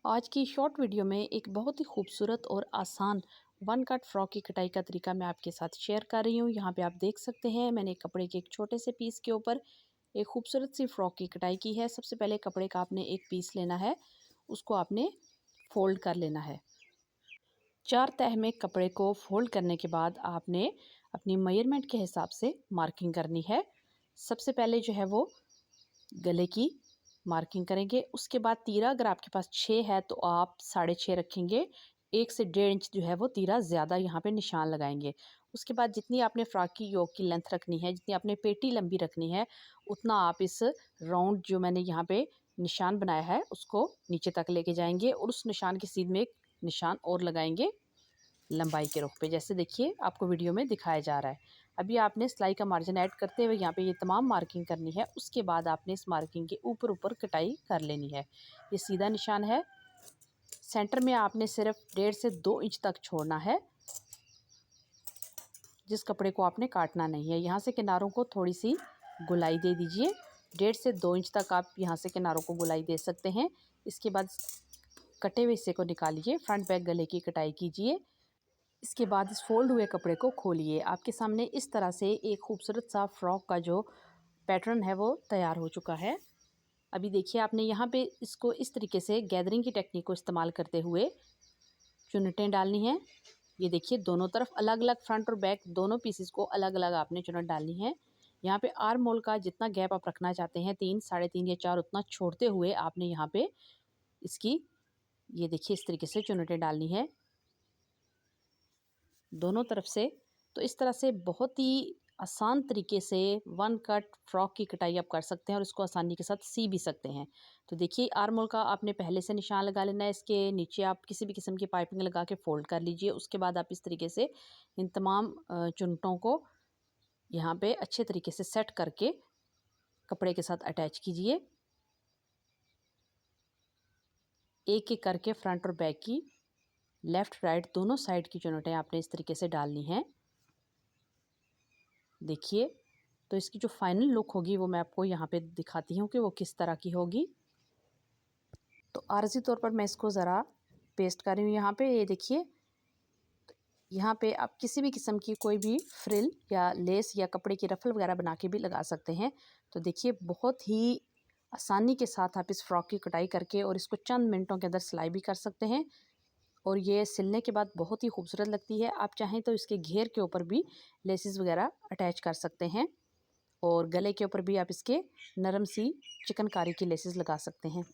आज की short video में एक बहुत ही खूबसूरत और आसान वन कट फ्रॉक की कटाई का तरीका मैं आपके साथ शेयर कर रही हूँ। यहाँ पे आप देख सकते हैं मैंने कपड़े के एक छोटे से पीस के ऊपर एक खूबसूरत सी फ्रॉक की कटाई की है। सबसे पहले कपड़े का आपने एक पीस लेना है, उसको आपने फोल्ड कर लेना है। 4 तह में कपड़े को फोल्ड करने के बाद आपने अपनी मेजरमेंट के हिसाब से मार्किंग करनी है। सबसे पहले जो है वो गले की मार्किंग करेंगे। उसके बाद तीरा अगर आपके पास 6 है तो आप 6.5 रखेंगे। 1 से 1.5 इंच जो है वो तीरा ज़्यादा यहाँ पे निशान लगाएंगे। उसके बाद जितनी आपने फ्रॉक की योक की लेंथ रखनी है, जितनी आपने पेटी लंबी रखनी है, उतना आप इस राउंड जो मैंने यहाँ पे निशान बनाया है उसको नीचे तक लेके जाएंगे और उस निशान की सीध में एक निशान और लगाएंगे लंबाई के रुख पे। जैसे देखिए आपको वीडियो में दिखाया जा रहा है। अभी आपने सिलाई का मार्जिन ऐड करते हुए यहाँ पे ये तमाम मार्किंग करनी है। उसके बाद आपने इस मार्किंग के ऊपर ऊपर कटाई कर लेनी है। ये सीधा निशान है। सेंटर में आपने सिर्फ 1.5 से 2 इंच तक छोड़ना है, जिस कपड़े को आपने काटना नहीं है। यहाँ से किनारों को थोड़ी सी गुलाई दे दीजिए। 1.5 से 2 इंच तक आप यहाँ से किनारों को गुलाई दे सकते हैं। इसके बाद कटे हुए हिस्से को निकालिए, फ्रंट बैक गले की कटाई कीजिए। इसके बाद इस फोल्ड हुए कपड़े को खोलिए। आपके सामने इस तरह से एक खूबसूरत सा फ्रॉक का जो पैटर्न है वो तैयार हो चुका है। अभी देखिए आपने यहाँ पे इसको इस तरीके से गैदरिंग की टेक्निक को इस्तेमाल करते हुए चुन्नटें डालनी हैं। ये देखिए दोनों तरफ अलग अलग, फ्रंट और बैक दोनों पीसेस को अलग अलग आपने चुन्नट डालनी है। यहाँ पे आर्म होल का जितना गैप आप रखना चाहते हैं, 3, 3.5 या 4, उतना छोड़ते हुए आपने यहाँ पे इसकी ये देखिए इस तरीके से चुन्नटें डालनी है दोनों तरफ से। तो इस तरह से बहुत ही आसान तरीके से वन कट फ्रॉक की कटाई आप कर सकते हैं और इसको आसानी के साथ सी भी सकते हैं। तो देखिए आर्म होल का आपने पहले से निशान लगा लेना है। इसके नीचे आप किसी भी किस्म की पाइपिंग लगा के फोल्ड कर लीजिए। उसके बाद आप इस तरीके से इन तमाम चुनटों को यहाँ पे अच्छे तरीके से सेट करके कपड़े के साथ अटैच कीजिए। एक एक करके फ्रंट और बैक की, लेफ़्ट राइट दोनों साइड की चुनटें आपने इस तरीके से डालनी हैं। देखिए तो इसकी जो फाइनल लुक होगी वो मैं आपको यहाँ पे दिखाती हूँ कि वो किस तरह की होगी। तो आर्जी तौर पर मैं इसको ज़रा पेस्ट कर रही हूँ यहाँ पे। ये देखिए यहाँ पे आप किसी भी किस्म की कोई भी फ्रिल या लेस या कपड़े की रफल वगैरह बना के भी लगा सकते हैं। तो देखिए बहुत ही आसानी के साथ आप इस फ्रॉक की कटाई करके और इसको चंद मिनटों के अंदर सिलाई भी कर सकते हैं और ये सिलने के बाद बहुत ही खूबसूरत लगती है। आप चाहें तो इसके घेर के ऊपर भी लेसेस वगैरह अटैच कर सकते हैं और गले के ऊपर भी आप इसके नरम सी चिकनकारी की लेसेस लगा सकते हैं।